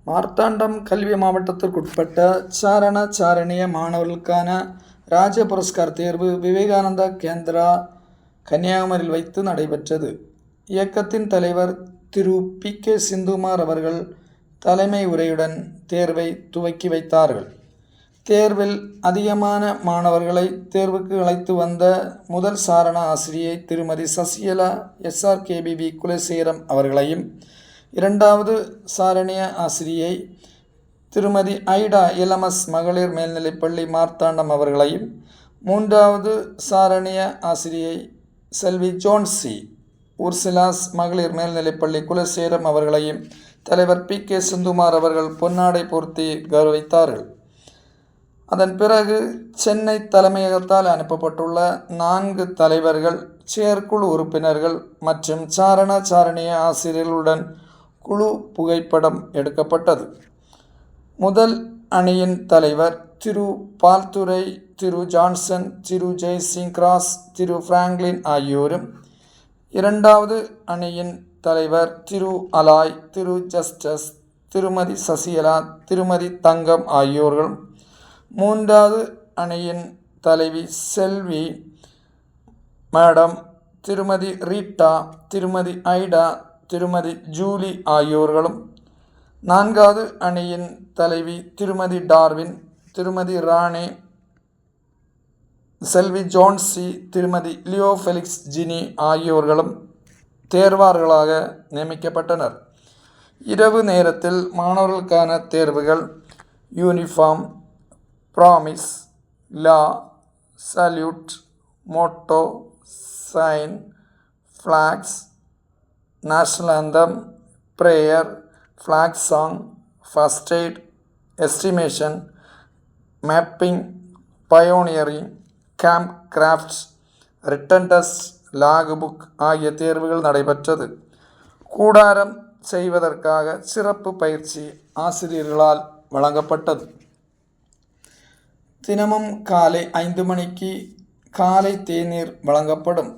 மார்த்தாண்டம் கல்வி மாவட்டத்திற்குட்பட்ட சாரண சாரணிய மாணவர்களுக்கான ராஜ்ய புரஸ்கார் தேர்வு விவேகானந்தா கேந்திரா கன்னியாகுமரியில் வைத்து நடைபெற்றது. இயக்கத்தின் தலைவர் திரு பி.கே. சிந்துமார் அவர்கள் தலைமை உரையுடன் தேர்வை துவக்கி வைத்தார்கள். தேர்வில் அதிகமான மாணவர்களை தேர்வுக்கு அழைத்து வந்த முதல் சாரண ஆசிரியை திருமதி சசிகலா SRKBV குலசேகரம் அவர்களையும், இரண்டாவது சாரணிய ஆசிரியை திருமதி ஐடா LMS மகளிர் மேல்நிலைப்பள்ளி மார்த்தாண்டம் அவர்களையும், மூன்றாவது சாரணிய ஆசிரியை செல்வி ஜோன்சி உர்சிலாஸ் மகளிர் மேல்நிலைப்பள்ளி குலசேகரம் அவர்களையும் தலைவர் P.K. சிந்துமார் அவர்கள் பொன்னாடை போர்த்தி கௌரவித்தார்கள். அதன் பிறகு சென்னை தலைமையகத்தால் அனுப்பப்பட்டுள்ள 4 தலைவர்கள், செயற்குழு உறுப்பினர்கள் மற்றும் சாரண சாரணிய ஆசிரியர்களுடன் குழு புகைப்படம் எடுக்கப்பட்டது. முதல் அணியின் தலைவர் திரு பால்துரை, திரு ஜான்சன், திரு ஜெய்சிங் கிராஸ், திரு பிராங்க்லின் ஆகியோரும், இரண்டாவது அணியின் தலைவர் திரு அலாய், திரு ஜஸ்டஸ், திருமதி சசிகலா, திருமதி தங்கம் ஆகியோர்களும், மூன்றாவது அணியின் தலைவி செல்வி மேடம், திருமதி ரீட்டா, திருமதி ஐடா, திருமதி ஜூலி ஆகியோர்களும், நான்காவது அணியின் தலைவி திருமதி டார்வின், திருமதி ராணி, செல்வி ஜோன்சி, திருமதி லியோ ஃபெலிக்ஸ் ஜினி ஆகியோர்களும் தேர்வாளர்களாக நியமிக்கப்பட்டனர். இரவு நேரத்தில் மாணவர்களுக்கான தேர்வுகள் uniform, promise, law, salute, motto, sign, flags, national anthem, prayer, flag song, first aid, estimation, mapping, pioneering, camp crafts, written test, log book ஆகிய தேர்வுகள் நடைபெற்றது. கூடாரம் செய்வதற்காக சிறப்பு பயிற்சி ஆசிரியர்களால் வழங்கப்பட்டது. தினமும் காலை 5 மணிக்கு காலை தேநீர் வழங்கப்படும்.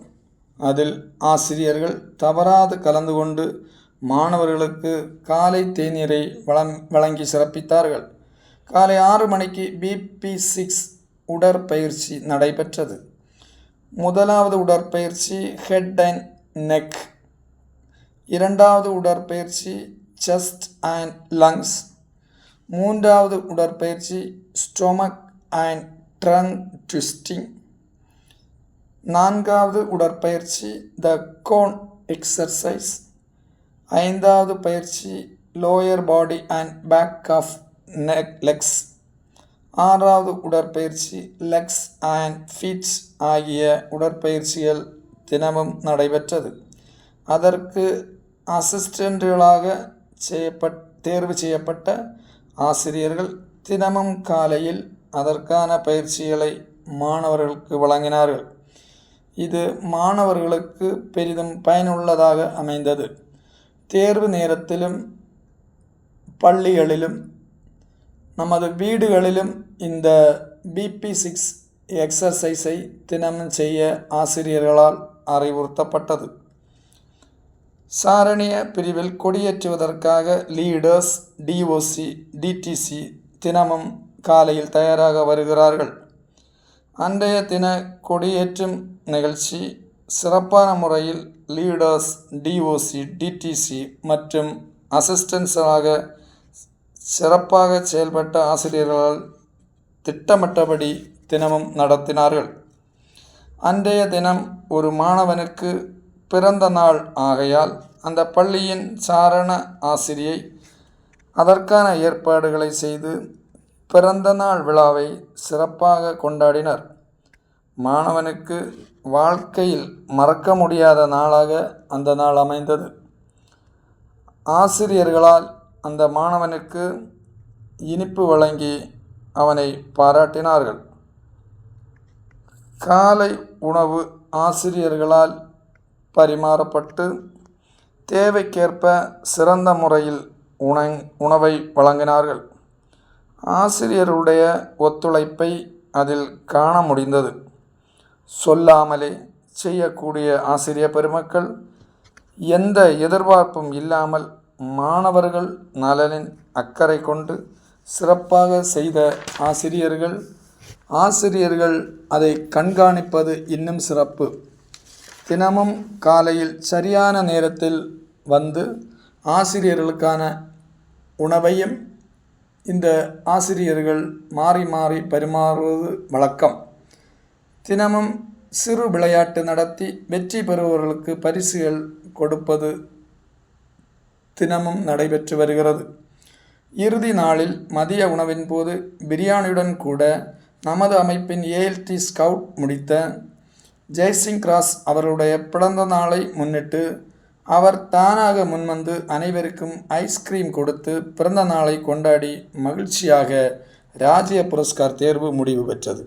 அதில் ஆசிரியர்கள் தவறாது கலந்து கொண்டு மாணவர்களுக்கு காலை தேநீரை வழங்கி சிறப்பித்தார்கள். காலை 6 மணிக்கு BP6 உடற்பயிற்சி நடைபெற்றது. முதலாவது உடற்பயிற்சி ஹெட் அண்ட் நெக், இரண்டாவது உடற்பயிற்சி செஸ்ட் அண்ட் லங்ஸ், மூன்றாவது உடற்பயிற்சி ஸ்டொமக் அண்ட் ட்ரங்க் ட்விஸ்டிங், நான்காவது உடற்பயிற்சி த கோன் எக்ஸர்சைஸ், ஐந்தாவது பயிற்சி lower body and back of legs, ஆறாவது உடற்பயிற்சி லெக்ஸ் அண்ட் ஃபீட்ஸ் ஆகிய உடற்பயிற்சிகள் தினமும் நடைபெற்றது. அதற்கு அசிஸ்டன்ட்களாக தேர்வு செய்யப்பட்ட ஆசிரியர்கள் தினமும் காலையில் அதற்கான பயிற்சிகளை மாணவர்களுக்கு வழங்கினார்கள். இது மாணவர்களுக்கு பெரிதும் பயனுள்ளதாக அமைந்தது. தேர்வு நேரத்திலும் பள்ளிகளிலும் நமது வீடுகளிலும் இந்த BP6 எக்ஸசைஸை தினமும் செய்ய ஆசிரியர்களால் அறிவுறுத்தப்பட்டது. சாரணிய பிரிவில் கொடியேற்றுவதற்காக லீடர்ஸ், DOC, DTC தினமும் காலையில் தயாராக வருகிறார்கள். அன்றைய தின கொடியேற்றும் நிகழ்ச்சி சிறப்பான முறையில் லீடர்ஸ், DOC, DTC மற்றும் அசிஸ்டன்ஸாக சிறப்பாக செயல்பட்ட ஆசிரியர்களால் திட்டமிட்டபடி தினமும் நடத்தினார்கள். அன்றைய தினம் ஒரு மாணவனுக்கு பிறந்த நாள் ஆகையால் அந்த பள்ளியின் சாரண ஆசிரியை அதற்கான ஏற்பாடுகளை செய்து பிறந்த நாள் விழாவை சிறப்பாக கொண்டாடினர். மாணவனுக்கு வாழ்க்கையில் மறக்க முடியாத நாளாக அந்த நாள் அமைந்தது. ஆசிரியர்களால் அந்த மாணவனுக்கு இனிப்பு வழங்கி அவனை பாராட்டினார்கள். காலை உணவு ஆசிரியர்களால் பரிமாறப்பட்டு தேவைக்கேற்ப சிறந்த முறையில் உணவை வழங்கினார்கள். ஆசிரியருடைய ஒத்துழைப்பை அதில் காண முடிந்தது. சொல்லாமலே செய்யக்கூடிய ஆசிரிய பெருமக்கள் எந்த எதிர்பார்ப்பும் இல்லாமல் மாணவர்கள் நலனில் அக்கறை கொண்டு சிறப்பாக செய்த ஆசிரியர்கள் அதை கண்காணிப்பது இன்னும் சிறப்பு. தினமும் காலையில் சரியான நேரத்தில் வந்து ஆசிரியர்களுக்கான உணவையும் இந்த ஆசிரியர்கள் மாறி மாறி பரிமாறுவது வழக்கம். தினமும் சிறு விளையாட்டு நடத்தி வெற்றி பெறுபவர்களுக்கு பரிசுகள் கொடுப்பது தினமும் நடைபெற்று வருகிறது. இறுதி நாளில் மதிய உணவின் போது பிரியாணியுடன் கூட நமது அமைப்பின் ALT ஸ்கவுட் முடித்த ஜெய்சிங் கிராஸ் அவருடைய பிறந்த நாளை முன்னிட்டு அவர் தானாக முன்வந்து அனைவருக்கும் ஐஸ்கிரீம் கொடுத்து பிறந்த நாளை கொண்டாடி மகிழ்ச்சியாக ராஜ்ய புரஸ்கார் தேர்வு முடிவு பெற்றது.